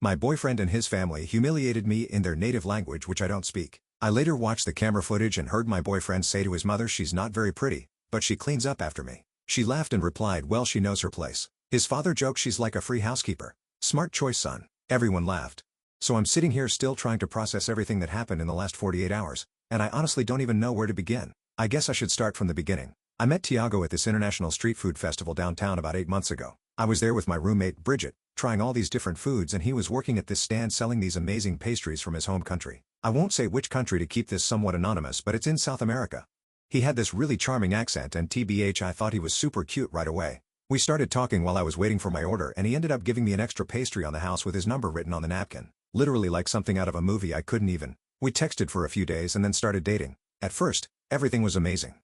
My boyfriend and his family humiliated me in their native language which I don't speak. I later watched the camera footage and heard my boyfriend say to his mother she's not very pretty, but she cleans up after me. She laughed and replied well she knows her place. His father joked she's like a free housekeeper. Smart choice son. Everyone laughed. So I'm sitting here still trying to process everything that happened in the last 48 hours, and I honestly don't even know where to begin. I guess I should start from the beginning. I met Tiago at this international street food festival downtown about 8 months ago. I was there with my roommate Bridget, trying all these different foods, and he was working at this stand selling these amazing pastries from his home country. I won't say which country to keep this somewhat anonymous, but it's in South America. He had this really charming accent and TBH I thought he was super cute right away. We started talking while I was waiting for my order and he ended up giving me an extra pastry on the house with his number written on the napkin. Literally like something out of a movie. I couldn't even. We texted for a few days and then started dating. At first, everything was amazing.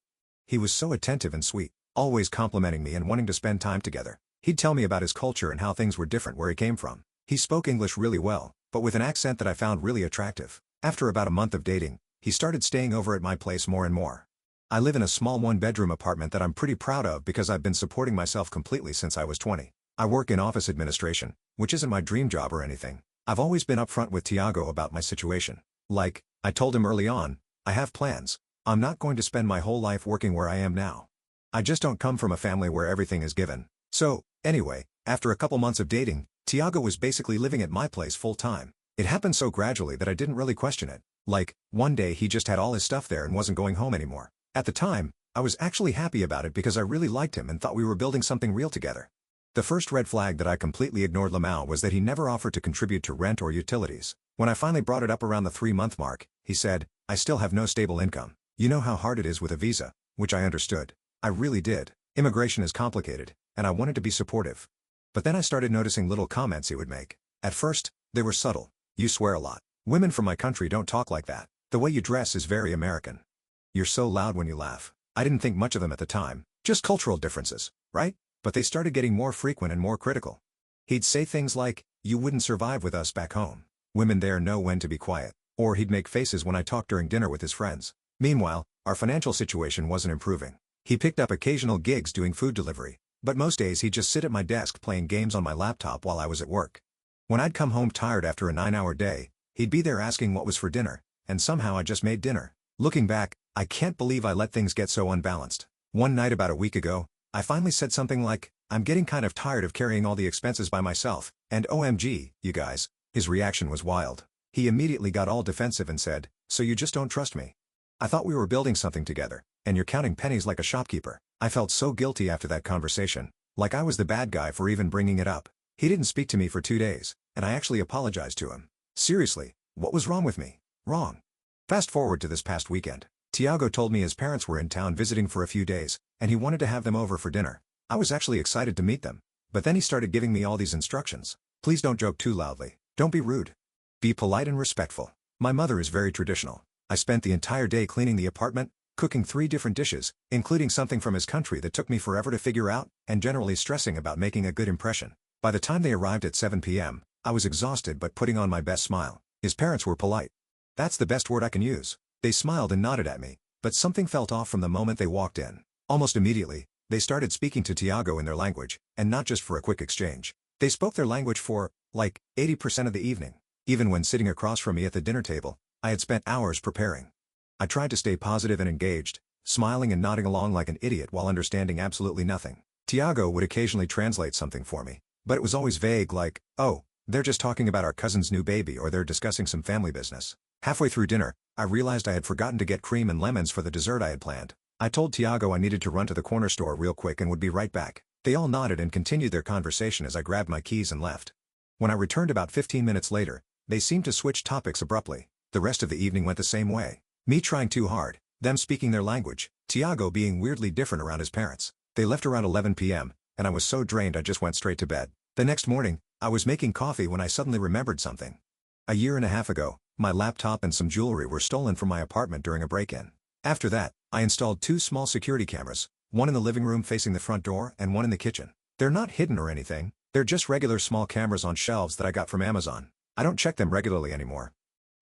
He was so attentive and sweet, always complimenting me and wanting to spend time together. He'd tell me about his culture and how things were different where he came from. He spoke English really well, but with an accent that I found really attractive. After about a month of dating, he started staying over at my place more and more. I live in a small one-bedroom apartment that I'm pretty proud of because I've been supporting myself completely since I was 20. I work in office administration, which isn't my dream job or anything. I've always been upfront with Tiago about my situation. Like, I told him early on, I have plans. I'm not going to spend my whole life working where I am now. I just don't come from a family where everything is given. So, anyway, after a couple months of dating, Tiago was basically living at my place full-time. It happened so gradually that I didn't really question it. Like, one day he just had all his stuff there and wasn't going home anymore. At the time, I was actually happy about it because I really liked him and thought we were building something real together. The first red flag that I completely ignored Lamau was that he never offered to contribute to rent or utilities. When I finally brought it up around the 3-month mark, he said, I still have no stable income. You know how hard it is with a visa, which I understood. I really did. Immigration is complicated, and I wanted to be supportive. But then I started noticing little comments he would make. At first, they were subtle. You swear a lot. Women from my country don't talk like that. The way you dress is very American. You're so loud when you laugh. I didn't think much of them at the time. Just cultural differences, right? But they started getting more frequent and more critical. He'd say things like, you wouldn't survive with us back home. Women there know when to be quiet. Or he'd make faces when I talked during dinner with his friends. Meanwhile, our financial situation wasn't improving. He picked up occasional gigs doing food delivery, but most days he'd just sit at my desk playing games on my laptop while I was at work. When I'd come home tired after a 9-hour day, he'd be there asking what was for dinner, and somehow I just made dinner. Looking back, I can't believe I let things get so unbalanced. One night about a week ago, I finally said something like, I'm getting kind of tired of carrying all the expenses by myself, and OMG, you guys. His reaction was wild. He immediately got all defensive and said, so you just don't trust me? I thought we were building something together, and you're counting pennies like a shopkeeper. I felt so guilty after that conversation, like I was the bad guy for even bringing it up. He didn't speak to me for 2 days, and I actually apologized to him. Seriously, what was wrong with me? Wrong. Fast forward to this past weekend. Tiago told me his parents were in town visiting for a few days, and he wanted to have them over for dinner. I was actually excited to meet them, but then he started giving me all these instructions. Please don't joke too loudly. Don't be rude. Be polite and respectful. My mother is very traditional. I spent the entire day cleaning the apartment, cooking 3 different dishes, including something from his country that took me forever to figure out, and generally stressing about making a good impression. By the time they arrived at 7 p.m., I was exhausted but putting on my best smile. His parents were polite. That's the best word I can use. They smiled and nodded at me, but something felt off from the moment they walked in. Almost immediately, they started speaking to Tiago in their language, and not just for a quick exchange. They spoke their language for, like, 80% of the evening. Even when sitting across from me at the dinner table, I had spent hours preparing. I tried to stay positive and engaged, smiling and nodding along like an idiot while understanding absolutely nothing. Tiago would occasionally translate something for me, but it was always vague like, oh, they're just talking about our cousin's new baby or they're discussing some family business. Halfway through dinner, I realized I had forgotten to get cream and lemons for the dessert I had planned. I told Tiago I needed to run to the corner store real quick and would be right back. They all nodded and continued their conversation as I grabbed my keys and left. When I returned about 15 minutes later, they seemed to switch topics abruptly. The rest of the evening went the same way. Me trying too hard, them speaking their language, Tiago being weirdly different around his parents. They left around 11 p.m., and I was so drained I just went straight to bed. The next morning, I was making coffee when I suddenly remembered something. A year and a half ago, my laptop and some jewelry were stolen from my apartment during a break-in. After that, I installed 2 small security cameras, one in the living room facing the front door and one in the kitchen. They're not hidden or anything, they're just regular small cameras on shelves that I got from Amazon. I don't check them regularly anymore.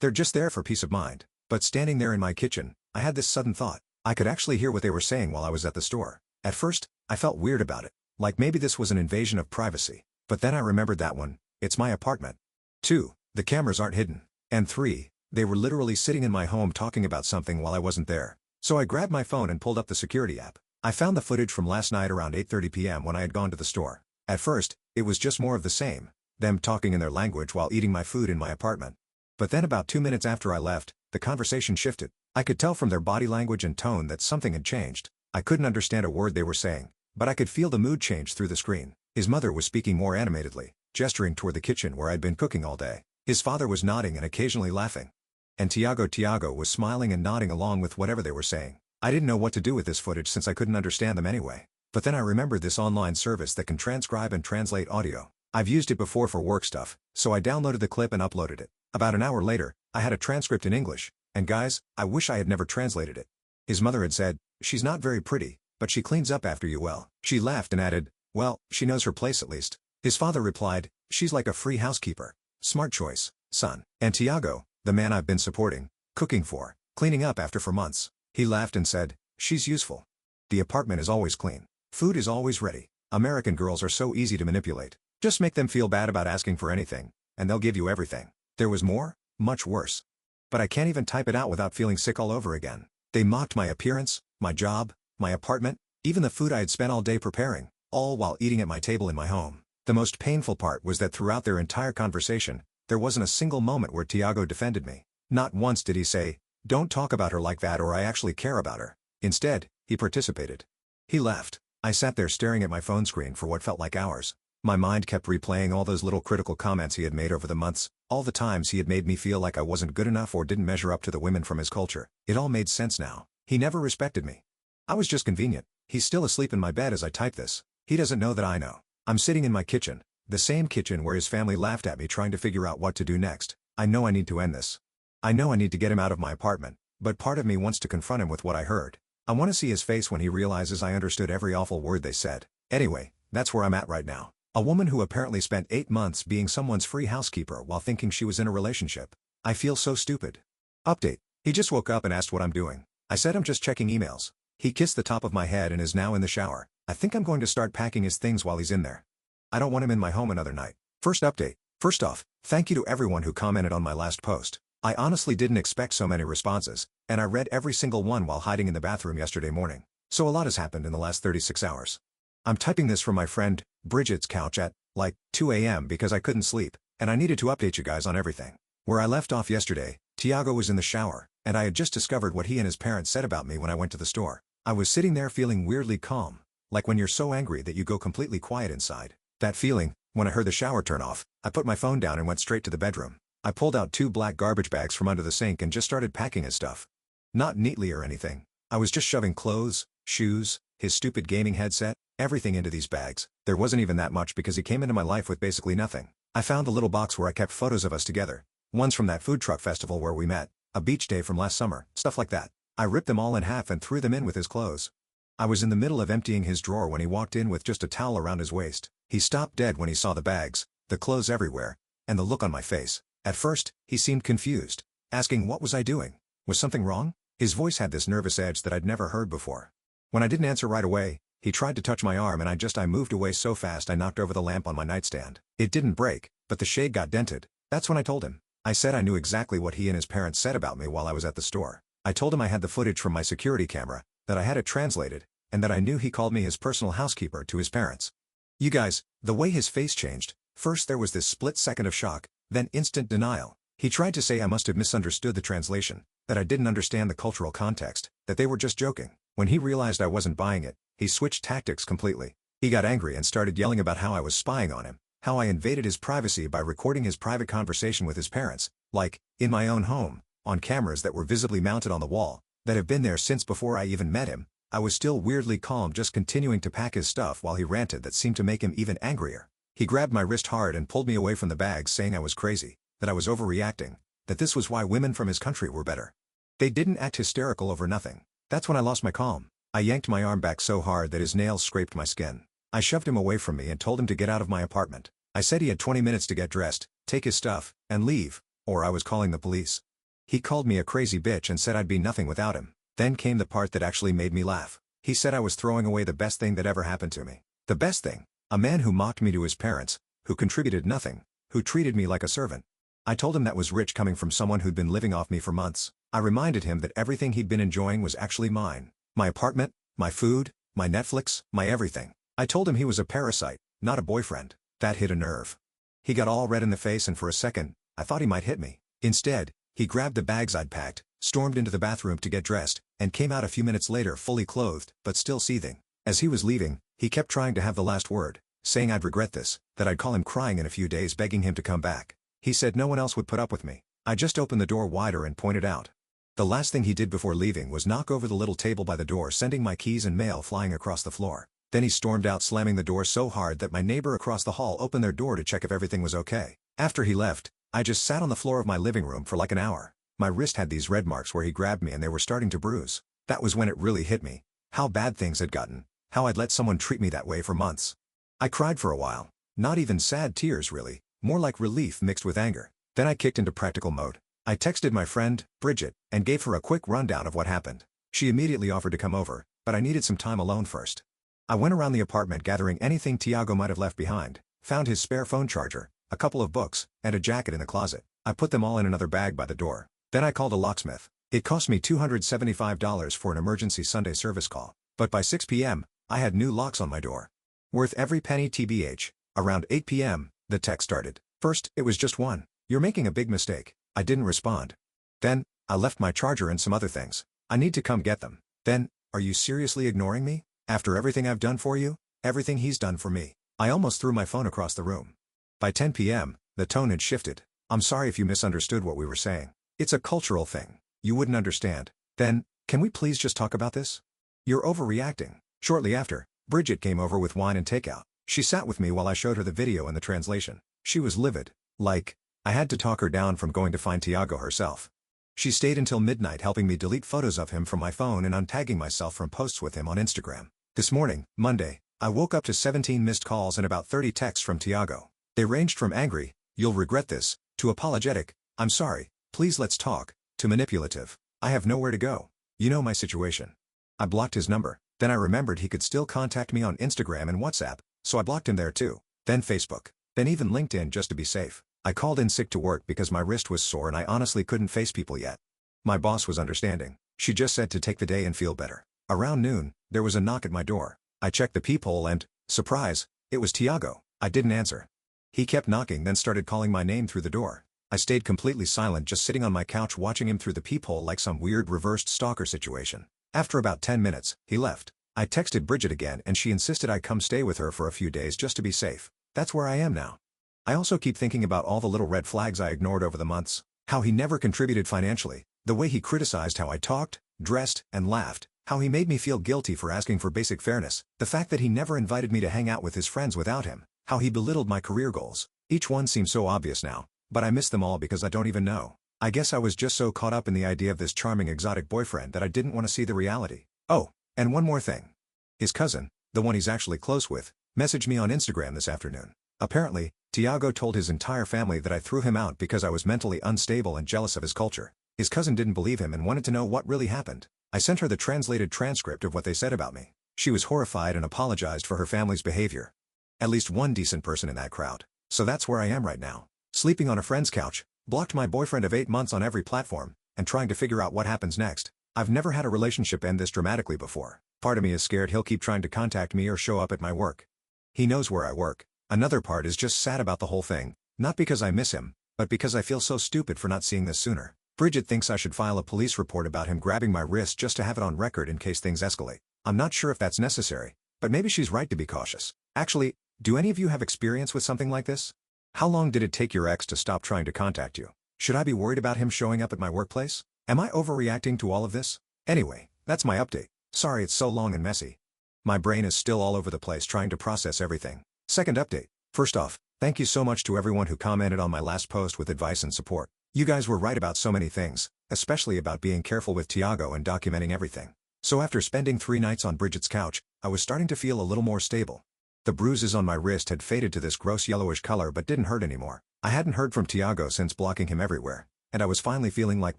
They're just there for peace of mind. But standing there in my kitchen, I had this sudden thought. I could actually hear what they were saying while I was at the store. At first, I felt weird about it, like maybe this was an invasion of privacy. But then I remembered that one, it's my apartment. 2. The cameras aren't hidden. And 3. They were literally sitting in my home talking about something while I wasn't there. So I grabbed my phone and pulled up the security app. I found the footage from last night around 8:30 p.m. when I had gone to the store. At first, it was just more of the same, them talking in their language while eating my food in my apartment. But then about 2 minutes after I left, the conversation shifted. I could tell from their body language and tone that something had changed. I couldn't understand a word they were saying, but I could feel the mood change through the screen. His mother was speaking more animatedly, gesturing toward the kitchen where I'd been cooking all day. His father was nodding and occasionally laughing. And Tiago was smiling and nodding along with whatever they were saying. I didn't know what to do with this footage since I couldn't understand them anyway. But then I remembered this online service that can transcribe and translate audio. I've used it before for work stuff, so I downloaded the clip and uploaded it. About an hour later, I had a transcript in English, and guys, I wish I had never translated it. His mother had said, "She's not very pretty, but she cleans up after you well." She laughed and added, "Well, she knows her place at least." His father replied, "She's like a free housekeeper." Smart choice, son. And Tiago, the man I've been supporting, cooking for, cleaning up after for months. He laughed and said, "She's useful. The apartment is always clean. Food is always ready. American girls are so easy to manipulate. Just make them feel bad about asking for anything, and they'll give you everything." There was more, much worse. But I can't even type it out without feeling sick all over again. They mocked my appearance, my job, my apartment, even the food I had spent all day preparing, all while eating at my table in my home. The most painful part was that throughout their entire conversation, there wasn't a single moment where Tiago defended me. Not once did he say, "Don't talk about her like that," or "I actually care about her." Instead, he participated. He left. I sat there staring at my phone screen for what felt like hours. My mind kept replaying all those little critical comments he had made over the months, all the times he had made me feel like I wasn't good enough or didn't measure up to the women from his culture. It all made sense now. He never respected me. I was just convenient. He's still asleep in my bed as I type this. He doesn't know that I know. I'm sitting in my kitchen, the same kitchen where his family laughed at me trying to figure out what to do next. I know I need to end this. I know I need to get him out of my apartment, but part of me wants to confront him with what I heard. I want to see his face when he realizes I understood every awful word they said. Anyway, that's where I'm at right now. A woman who apparently spent 8 months being someone's free housekeeper while thinking she was in a relationship. I feel so stupid. Update. He just woke up and asked what I'm doing. I said I'm just checking emails. He kissed the top of my head and is now in the shower. I think I'm going to start packing his things while he's in there. I don't want him in my home another night. First update. First off, thank you to everyone who commented on my last post. I honestly didn't expect so many responses, and I read every single one while hiding in the bathroom yesterday morning. So a lot has happened in the last 36 hours. I'm typing this from my friend, Bridget's couch at, like, 2 a.m. because I couldn't sleep, and I needed to update you guys on everything. Where I left off yesterday, Tiago was in the shower, and I had just discovered what he and his parents said about me when I went to the store. I was sitting there feeling weirdly calm, like when you're so angry that you go completely quiet inside. That feeling, when I heard the shower turn off, I put my phone down and went straight to the bedroom. I pulled out 2 black garbage bags from under the sink and just started packing his stuff. Not neatly or anything. I was just shoving clothes, shoes, his stupid gaming headset, everything into these bags. There wasn't even that much because he came into my life with basically nothing. I found the little box where I kept photos of us together. Ones from that food truck festival where we met, a beach day from last summer, stuff like that. I ripped them all in half and threw them in with his clothes. I was in the middle of emptying his drawer when he walked in with just a towel around his waist. He stopped dead when he saw the bags, the clothes everywhere, and the look on my face. At first, he seemed confused, asking what was I doing? Was something wrong? His voice had this nervous edge that I'd never heard before. When I didn't answer right away, he tried to touch my arm and I moved away so fast I knocked over the lamp on my nightstand. It didn't break, but the shade got dented. That's when I told him. I said I knew exactly what he and his parents said about me while I was at the store. I told him I had the footage from my security camera, that I had it translated, and that I knew he called me his personal housekeeper to his parents. You guys, the way his face changed, first there was this split second of shock, then instant denial. He tried to say I must have misunderstood the translation, that I didn't understand the cultural context, that they were just joking. When he realized I wasn't buying it, he switched tactics completely. He got angry and started yelling about how I was spying on him, how I invaded his privacy by recording his private conversation with his parents, like, in my own home, on cameras that were visibly mounted on the wall, that have been there since before I even met him. I was still weirdly calm, just continuing to pack his stuff while he ranted that seemed to make him even angrier. He grabbed my wrist hard and pulled me away from the bag, saying I was crazy, that I was overreacting, that this was why women from his country were better. They didn't act hysterical over nothing. That's when I lost my calm. I yanked my arm back so hard that his nails scraped my skin. I shoved him away from me and told him to get out of my apartment. I said he had 20 minutes to get dressed, take his stuff, and leave, or I was calling the police. He called me a crazy bitch and said I'd be nothing without him. Then came the part that actually made me laugh. He said I was throwing away the best thing that ever happened to me. The best thing? A man who mocked me to his parents, who contributed nothing, who treated me like a servant. I told him that was rich coming from someone who'd been living off me for months. I reminded him that everything he'd been enjoying was actually mine. My apartment, my food, my Netflix, my everything. I told him he was a parasite, not a boyfriend. That hit a nerve. He got all red in the face and for a second, I thought he might hit me. Instead, he grabbed the bags I'd packed, stormed into the bathroom to get dressed, and came out a few minutes later fully clothed, but still seething. As he was leaving, he kept trying to have the last word, saying I'd regret this, that I'd call him crying in a few days begging him to come back. He said no one else would put up with me. I just opened the door wider and pointed out. The last thing he did before leaving was knock over the little table by the door, sending my keys and mail flying across the floor. Then he stormed out, slamming the door so hard that my neighbor across the hall opened their door to check if everything was okay. After he left, I just sat on the floor of my living room for like an hour. My wrist had these red marks where he grabbed me and they were starting to bruise. That was when it really hit me. How bad things had gotten. How I'd let someone treat me that way for months. I cried for a while. Not even sad tears really, more like relief mixed with anger. Then I kicked into practical mode. I texted my friend, Bridget, and gave her a quick rundown of what happened. She immediately offered to come over, but I needed some time alone first. I went around the apartment gathering anything Tiago might have left behind, found his spare phone charger, a couple of books, and a jacket in the closet. I put them all in another bag by the door. Then I called a locksmith. It cost me $275 for an emergency Sunday service call, but by 6 p.m., I had new locks on my door. Worth every penny TBH. Around 8 p.m., the text started. First, it was just one. You're making a big mistake. I didn't respond. Then, I left my charger and some other things. I need to come get them. Then, are you seriously ignoring me? After everything I've done for you? Everything he's done for me. I almost threw my phone across the room. By 10 p.m., the tone had shifted. I'm sorry if you misunderstood what we were saying. It's a cultural thing. You wouldn't understand. Then, can we please just talk about this? You're overreacting. Shortly after, Bridget came over with wine and takeout. She sat with me while I showed her the video and the translation. She was livid. Like, I had to talk her down from going to find Tiago herself. She stayed until midnight helping me delete photos of him from my phone and untagging myself from posts with him on Instagram. This morning, Monday, I woke up to 17 missed calls and about 30 texts from Tiago. They ranged from angry, "You'll regret this," to apologetic, "I'm sorry, please let's talk," to manipulative, "I have nowhere to go. You know my situation." I blocked his number. Then I remembered he could still contact me on Instagram and WhatsApp, so I blocked him there too. Then Facebook. Then even LinkedIn just to be safe. I called in sick to work because my wrist was sore and I honestly couldn't face people yet. My boss was understanding. She just said to take the day and feel better. Around noon, there was a knock at my door. I checked the peephole and, surprise, it was Tiago. I didn't answer. He kept knocking, then started calling my name through the door. I stayed completely silent, just sitting on my couch watching him through the peephole like some weird reversed stalker situation. After about 10 minutes, he left. I texted Bridget again and she insisted I come stay with her for a few days just to be safe. That's where I am now. I also keep thinking about all the little red flags I ignored over the months. How he never contributed financially, the way he criticized how I talked, dressed, and laughed, how he made me feel guilty for asking for basic fairness, the fact that he never invited me to hang out with his friends without him, how he belittled my career goals. Each one seems so obvious now, but I miss them all because I don't even know. I guess I was just so caught up in the idea of this charming exotic boyfriend that I didn't want to see the reality. Oh, and one more thing. His cousin, the one he's actually close with, messaged me on Instagram this afternoon. Apparently, Tiago told his entire family that I threw him out because I was mentally unstable and jealous of his culture. His cousin didn't believe him and wanted to know what really happened. I sent her the translated transcript of what they said about me. She was horrified and apologized for her family's behavior. At least one decent person in that crowd. So that's where I am right now. Sleeping on a friend's couch, blocked my boyfriend of 8 months on every platform, and trying to figure out what happens next. I've never had a relationship end this dramatically before. Part of me is scared he'll keep trying to contact me or show up at my work. He knows where I work. Another part is just sad about the whole thing, not because I miss him, but because I feel so stupid for not seeing this sooner. Bridget thinks I should file a police report about him grabbing my wrist just to have it on record in case things escalate. I'm not sure if that's necessary, but maybe she's right to be cautious. Actually, do any of you have experience with something like this? How long did it take your ex to stop trying to contact you? Should I be worried about him showing up at my workplace? Am I overreacting to all of this? Anyway, that's my update. Sorry it's so long and messy. My brain is still all over the place trying to process everything. Second update. First off, thank you so much to everyone who commented on my last post with advice and support. You guys were right about so many things, especially about being careful with Tiago and documenting everything. So after spending 3 nights on Bridget's couch, I was starting to feel a little more stable. The bruises on my wrist had faded to this gross yellowish color but didn't hurt anymore. I hadn't heard from Tiago since blocking him everywhere, and I was finally feeling like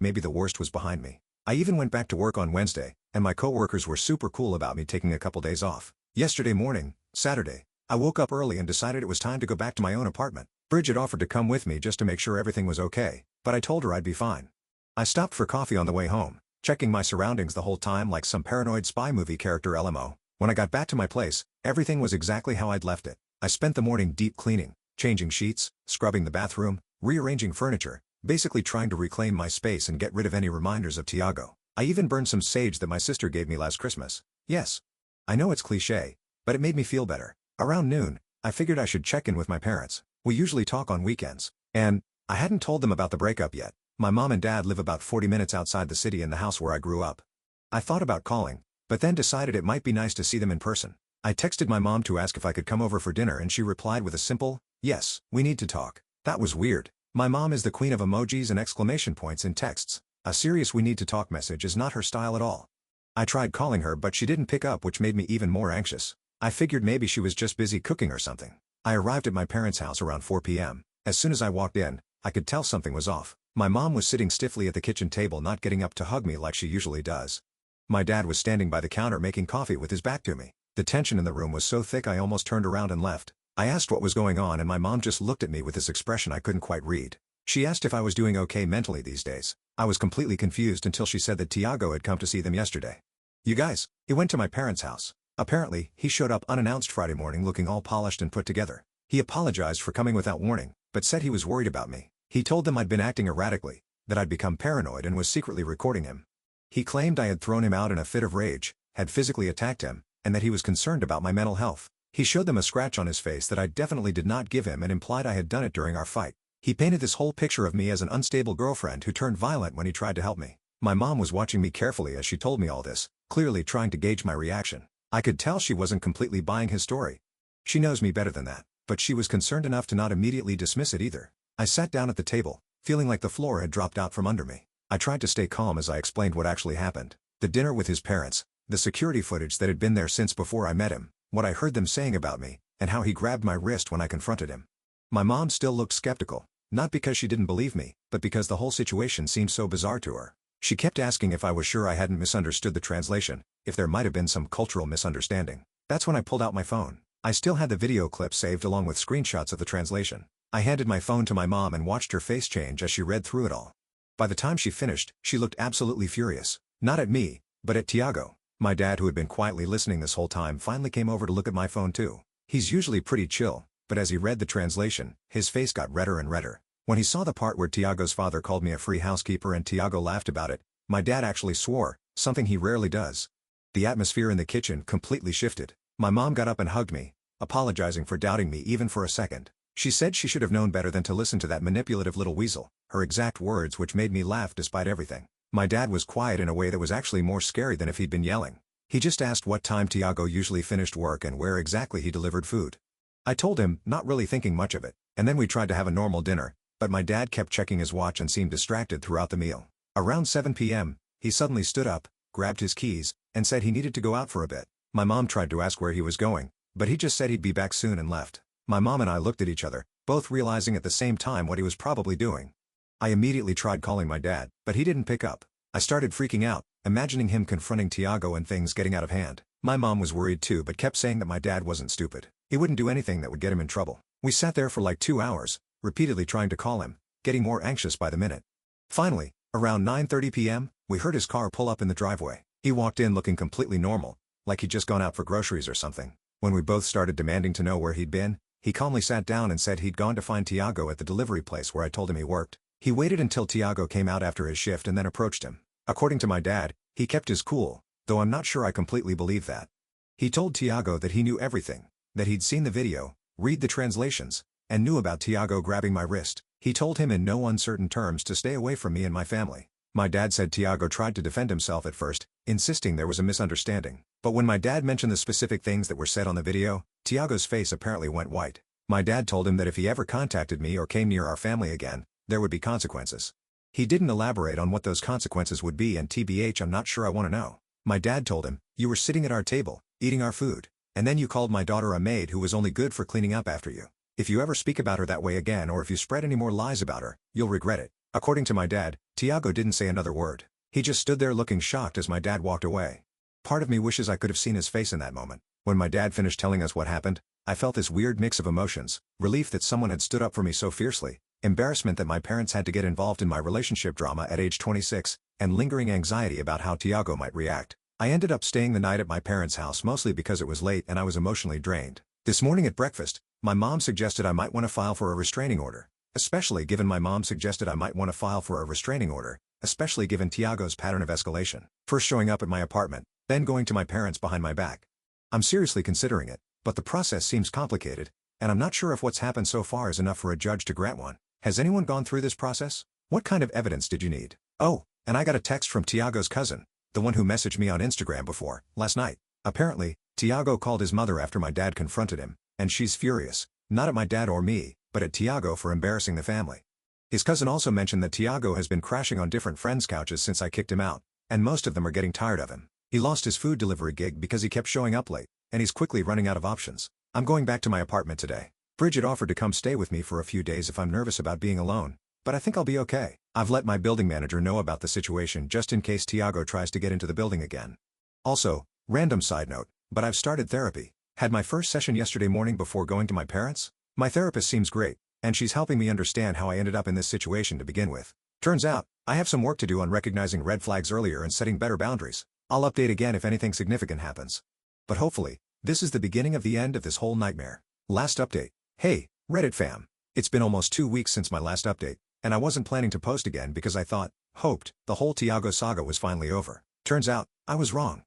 maybe the worst was behind me. I even went back to work on Wednesday, and my coworkers were super cool about me taking a couple days off. Yesterday morning, Saturday, I woke up early and decided it was time to go back to my own apartment. Bridget offered to come with me just to make sure everything was okay, but I told her I'd be fine. I stopped for coffee on the way home, checking my surroundings the whole time like some paranoid spy movie character LMO. When I got back to my place, everything was exactly how I'd left it. I spent the morning deep cleaning, changing sheets, scrubbing the bathroom, rearranging furniture, basically trying to reclaim my space and get rid of any reminders of Tiago. I even burned some sage that my sister gave me last Christmas. Yes. I know it's cliché, but it made me feel better. Around noon, I figured I should check in with my parents. We usually talk on weekends. And I hadn't told them about the breakup yet. My mom and dad live about 40 minutes outside the city in the house where I grew up. I thought about calling, but then decided it might be nice to see them in person. I texted my mom to ask if I could come over for dinner and she replied with a simple, "Yes, we need to talk." That was weird. My mom is the queen of emojis and exclamation points in texts. A serious "we need to talk" message is not her style at all. I tried calling her but she didn't pick up, which made me even more anxious. I figured maybe she was just busy cooking or something. I arrived at my parents' house around 4 p.m. As soon as I walked in, I could tell something was off. My mom was sitting stiffly at the kitchen table, not getting up to hug me like she usually does. My dad was standing by the counter making coffee with his back to me. The tension in the room was so thick I almost turned around and left. I asked what was going on and my mom just looked at me with this expression I couldn't quite read. She asked if I was doing okay mentally these days. I was completely confused until she said that Tiago had come to see them yesterday. "You guys, he went to my parents' house. Apparently, he showed up unannounced Friday morning looking all polished and put together. He apologized for coming without warning, but said he was worried about me. He told them I'd been acting erratically, that I'd become paranoid and was secretly recording him. He claimed I had thrown him out in a fit of rage, had physically attacked him, and that he was concerned about my mental health. He showed them a scratch on his face that I definitely did not give him and implied I had done it during our fight. He painted this whole picture of me as an unstable girlfriend who turned violent when he tried to help me." My mom was watching me carefully as she told me all this, clearly trying to gauge my reaction. I could tell she wasn't completely buying his story. She knows me better than that, but she was concerned enough to not immediately dismiss it either. I sat down at the table, feeling like the floor had dropped out from under me. I tried to stay calm as I explained what actually happened. The dinner with his parents, the security footage that had been there since before I met him, what I heard them saying about me, and how he grabbed my wrist when I confronted him. My mom still looked skeptical, not because she didn't believe me, but because the whole situation seemed so bizarre to her. She kept asking if I was sure I hadn't misunderstood the translation, if there might have been some cultural misunderstanding. That's when I pulled out my phone. I still had the video clip saved along with screenshots of the translation. I handed my phone to my mom and watched her face change as she read through it all. By the time she finished, she looked absolutely furious. Not at me, but at Tiago. My dad, who had been quietly listening this whole time, finally came over to look at my phone too. He's usually pretty chill, but as he read the translation, his face got redder and redder. When he saw the part where Tiago's father called me a free housekeeper and Tiago laughed about it, my dad actually swore, something he rarely does. The atmosphere in the kitchen completely shifted. My mom got up and hugged me, apologizing for doubting me even for a second. She said she should have known better than to listen to that manipulative little weasel, her exact words, which made me laugh despite everything. My dad was quiet in a way that was actually more scary than if he'd been yelling. He just asked what time Tiago usually finished work and where exactly he delivered food. I told him, not really thinking much of it, and then we tried to have a normal dinner, but my dad kept checking his watch and seemed distracted throughout the meal. Around 7 p.m., he suddenly stood up, grabbed his keys, and said he needed to go out for a bit. My mom tried to ask where he was going, but he just said he'd be back soon and left. My mom and I looked at each other, both realizing at the same time what he was probably doing. I immediately tried calling my dad, but he didn't pick up. I started freaking out, imagining him confronting Tiago and things getting out of hand. My mom was worried too but kept saying that my dad wasn't stupid. He wouldn't do anything that would get him in trouble. We sat there for like 2 hours, repeatedly trying to call him, getting more anxious by the minute. Finally, around 9:30 p.m., we heard his car pull up in the driveway. He walked in looking completely normal, like he'd just gone out for groceries or something. When we both started demanding to know where he'd been, he calmly sat down and said he'd gone to find Tiago at the delivery place where I told him he worked. He waited until Tiago came out after his shift and then approached him. According to my dad, he kept his cool, though I'm not sure I completely believe that. He told Tiago that he knew everything, that he'd seen the video, read the translations, and knew about Tiago grabbing my wrist. He told him in no uncertain terms to stay away from me and my family. My dad said Tiago tried to defend himself at first, insisting there was a misunderstanding. But when my dad mentioned the specific things that were said on the video, Tiago's face apparently went white. My dad told him that if he ever contacted me or came near our family again, there would be consequences. He didn't elaborate on what those consequences would be, and TBH, I'm not sure I want to know. My dad told him, "You were sitting at our table, eating our food, and then you called my daughter a maid who was only good for cleaning up after you. If you ever speak about her that way again or if you spread any more lies about her, you'll regret it." According to my dad, Tiago didn't say another word. He just stood there looking shocked as my dad walked away. Part of me wishes I could have seen his face in that moment. When my dad finished telling us what happened, I felt this weird mix of emotions: relief that someone had stood up for me so fiercely, embarrassment that my parents had to get involved in my relationship drama at age 26, and lingering anxiety about how Tiago might react. I ended up staying the night at my parents' house mostly because it was late and I was emotionally drained. This morning at breakfast, my mom suggested I might want to file for a restraining order, especially given Tiago's pattern of escalation, first showing up at my apartment, then going to my parents behind my back. I'm seriously considering it, but the process seems complicated, and I'm not sure if what's happened so far is enough for a judge to grant one. Has anyone gone through this process? What kind of evidence did you need? Oh, and I got a text from Tiago's cousin, the one who messaged me on Instagram before, last night. Apparently, Tiago called his mother after my dad confronted him, and she's furious, not at my dad or me, but at Tiago for embarrassing the family. His cousin also mentioned that Tiago has been crashing on different friends' couches since I kicked him out, and most of them are getting tired of him. He lost his food delivery gig because he kept showing up late, and he's quickly running out of options. I'm going back to my apartment today. Bridget offered to come stay with me for a few days if I'm nervous about being alone, but I think I'll be okay. I've let my building manager know about the situation just in case Tiago tries to get into the building again. Also, random side note, but I've started therapy. Had my first session yesterday morning before going to my parents'. My therapist seems great, and she's helping me understand how I ended up in this situation to begin with. Turns out, I have some work to do on recognizing red flags earlier and setting better boundaries. I'll update again if anything significant happens. But hopefully, this is the beginning of the end of this whole nightmare. Last update. Hey, Reddit fam. It's been almost 2 weeks since my last update, and I wasn't planning to post again because I hoped, the whole Tiago saga was finally over. Turns out, I was wrong.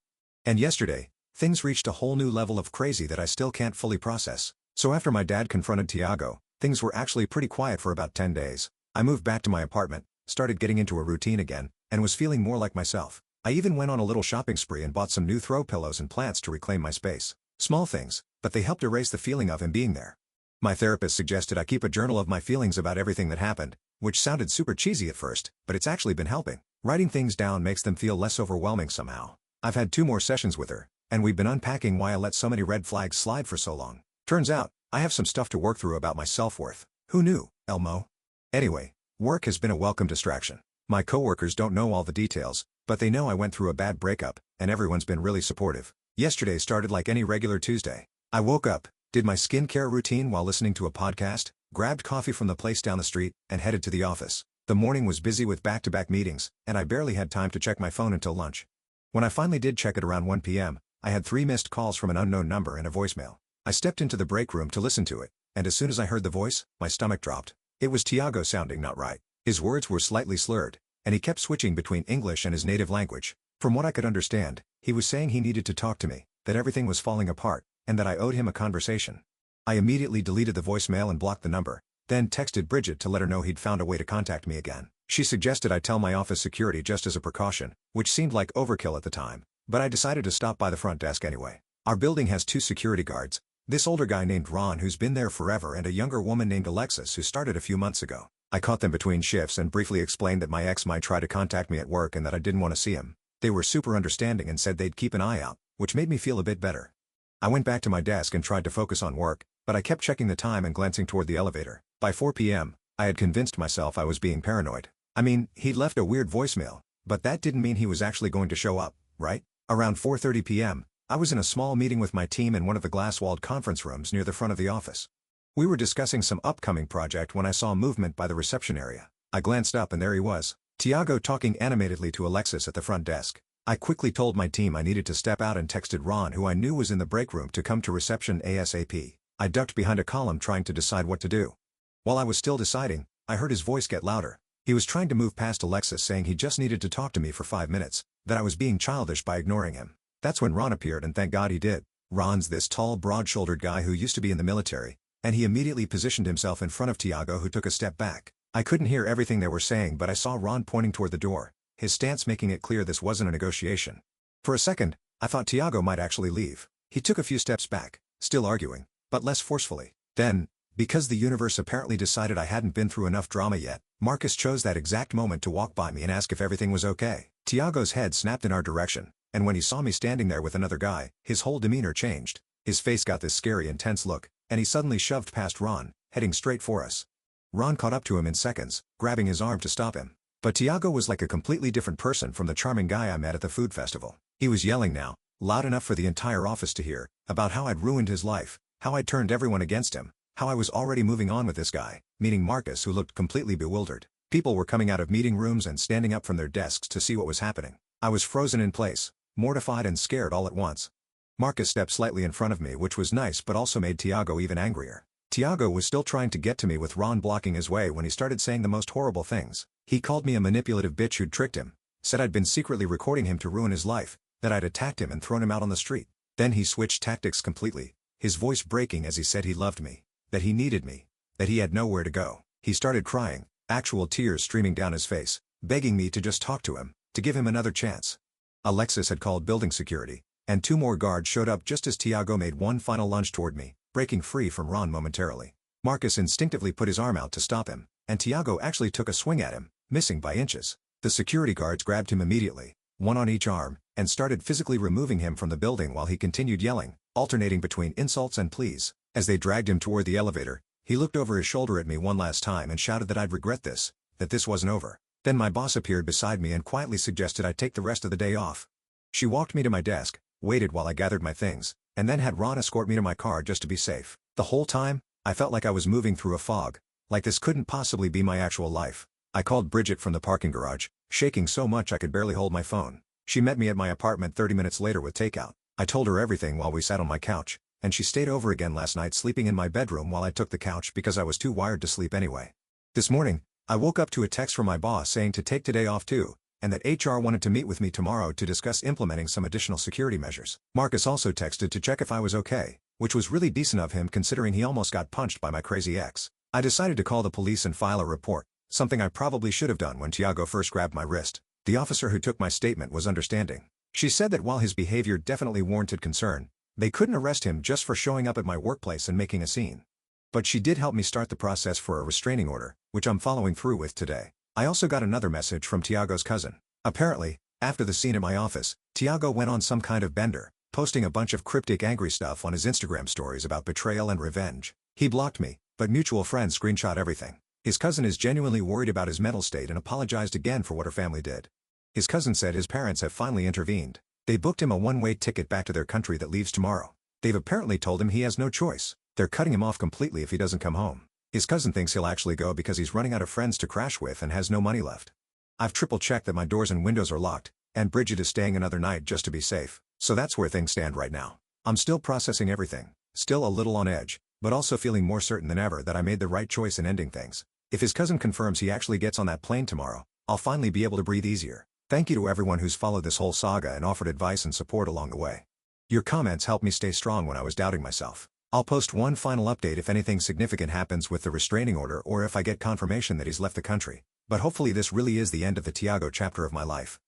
And yesterday, things reached a whole new level of crazy that I still can't fully process. So after my dad confronted Tiago, things were actually pretty quiet for about 10 days. I moved back to my apartment, started getting into a routine again, and was feeling more like myself. I even went on a little shopping spree and bought some new throw pillows and plants to reclaim my space. Small things, but they helped erase the feeling of him being there. My therapist suggested I keep a journal of my feelings about everything that happened, which sounded super cheesy at first, but it's actually been helping. Writing things down makes them feel less overwhelming somehow. I've had 2 more sessions with her, and we've been unpacking why I let so many red flags slide for so long. Turns out, I have some stuff to work through about my self-worth. Who knew, Elmo? Anyway, work has been a welcome distraction. My coworkers don't know all the details, but they know I went through a bad breakup, and everyone's been really supportive. Yesterday started like any regular Tuesday. I woke up, did my skincare routine while listening to a podcast, grabbed coffee from the place down the street, and headed to the office. The morning was busy with back-to-back meetings, and I barely had time to check my phone until lunch. When I finally did check it around 1 p.m., I had 3 missed calls from an unknown number and a voicemail. I stepped into the break room to listen to it, and as soon as I heard the voice, my stomach dropped. It was Tiago sounding not right. His words were slightly slurred, and he kept switching between English and his native language. From what I could understand, he was saying he needed to talk to me, that everything was falling apart, and that I owed him a conversation. I immediately deleted the voicemail and blocked the number, then texted Bridget to let her know he'd found a way to contact me again. She suggested I tell my office security just as a precaution, which seemed like overkill at the time, but I decided to stop by the front desk anyway. Our building has 2 security guards, this older guy named Ron who's been there forever and a younger woman named Alexis who started a few months ago. I caught them between shifts and briefly explained that my ex might try to contact me at work and that I didn't want to see him. They were super understanding and said they'd keep an eye out, which made me feel a bit better. I went back to my desk and tried to focus on work, but I kept checking the time and glancing toward the elevator. By 4 p.m., I had convinced myself I was being paranoid. I mean, he'd left a weird voicemail, but that didn't mean he was actually going to show up, right? Around 4:30 p.m., I was in a small meeting with my team in one of the glass-walled conference rooms near the front of the office. We were discussing some upcoming project when I saw movement by the reception area. I glanced up and there he was, Tiago talking animatedly to Alexis at the front desk. I quickly told my team I needed to step out and texted Ron, who I knew was in the break room, to come to reception ASAP. I ducked behind a column trying to decide what to do. While I was still deciding, I heard his voice get louder. He was trying to move past Alexis, saying he just needed to talk to me for 5 minutes, that I was being childish by ignoring him. That's when Ron appeared, and thank God he did. Ron's this tall, broad-shouldered guy who used to be in the military, and he immediately positioned himself in front of Tiago, who took a step back. I couldn't hear everything they were saying, but I saw Ron pointing toward the door, his stance making it clear this wasn't a negotiation. For a second, I thought Tiago might actually leave. He took a few steps back, still arguing, but less forcefully. Then, because the universe apparently decided I hadn't been through enough drama yet, Marcus chose that exact moment to walk by me and ask if everything was okay. Tiago's head snapped in our direction, and when he saw me standing there with another guy, his whole demeanor changed. His face got this scary, intense look, and he suddenly shoved past Ron, heading straight for us. Ron caught up to him in seconds, grabbing his arm to stop him. But Tiago was like a completely different person from the charming guy I met at the food festival. He was yelling now, loud enough for the entire office to hear, about how I'd ruined his life, how I turned everyone against him, how I was already moving on with this guy, meaning Marcus, who looked completely bewildered. People were coming out of meeting rooms and standing up from their desks to see what was happening. I was frozen in place, mortified and scared all at once. Marcus stepped slightly in front of me, which was nice but also made Tiago even angrier. Tiago was still trying to get to me with Ron blocking his way when he started saying the most horrible things. He called me a manipulative bitch who'd tricked him, said I'd been secretly recording him to ruin his life, that I'd attacked him and thrown him out on the street. Then he switched tactics completely, his voice breaking as he said he loved me, that he needed me, that he had nowhere to go. He started crying, actual tears streaming down his face, begging me to just talk to him, to give him another chance. Alexis had called building security, and 2 more guards showed up just as Tiago made one final lunge toward me, breaking free from Ron momentarily. Marcus instinctively put his arm out to stop him, and Tiago actually took a swing at him, missing by inches. The security guards grabbed him immediately, one on each arm, and started physically removing him from the building while he continued yelling, alternating between insults and pleas. As they dragged him toward the elevator, he looked over his shoulder at me one last time and shouted that I'd regret this, that this wasn't over. Then my boss appeared beside me and quietly suggested I take the rest of the day off. She walked me to my desk, waited while I gathered my things, and then had Ron escort me to my car just to be safe. The whole time, I felt like I was moving through a fog, like this couldn't possibly be my actual life. I called Bridget from the parking garage, shaking so much I could barely hold my phone. She met me at my apartment 30 minutes later with takeout. I told her everything while we sat on my couch, and she stayed over again last night sleeping in my bedroom while I took the couch because I was too wired to sleep anyway. This morning, I woke up to a text from my boss saying to take today off too, and that HR wanted to meet with me tomorrow to discuss implementing some additional security measures. Marcus also texted to check if I was okay, which was really decent of him considering he almost got punched by my crazy ex. I decided to call the police and file a report, something I probably should have done when Tiago first grabbed my wrist. The officer who took my statement was understanding. She said that while his behavior definitely warranted concern, they couldn't arrest him just for showing up at my workplace and making a scene. But she did help me start the process for a restraining order, which I'm following through with today. I also got another message from Tiago's cousin. Apparently, after the scene at my office, Tiago went on some kind of bender, posting a bunch of cryptic angry stuff on his Instagram stories about betrayal and revenge. He blocked me, but mutual friends screenshot everything. His cousin is genuinely worried about his mental state and apologized again for what her family did. His cousin said his parents have finally intervened. They booked him a one-way ticket back to their country that leaves tomorrow. They've apparently told him he has no choice. They're cutting him off completely if he doesn't come home. His cousin thinks he'll actually go because he's running out of friends to crash with and has no money left. I've triple-checked that my doors and windows are locked, and Bridget is staying another night just to be safe. So that's where things stand right now. I'm still processing everything, still a little on edge, but also feeling more certain than ever that I made the right choice in ending things. If his cousin confirms he actually gets on that plane tomorrow, I'll finally be able to breathe easier. Thank you to everyone who's followed this whole saga and offered advice and support along the way. Your comments helped me stay strong when I was doubting myself. I'll post one final update if anything significant happens with the restraining order or if I get confirmation that he's left the country. But hopefully this really is the end of the Tiago chapter of my life.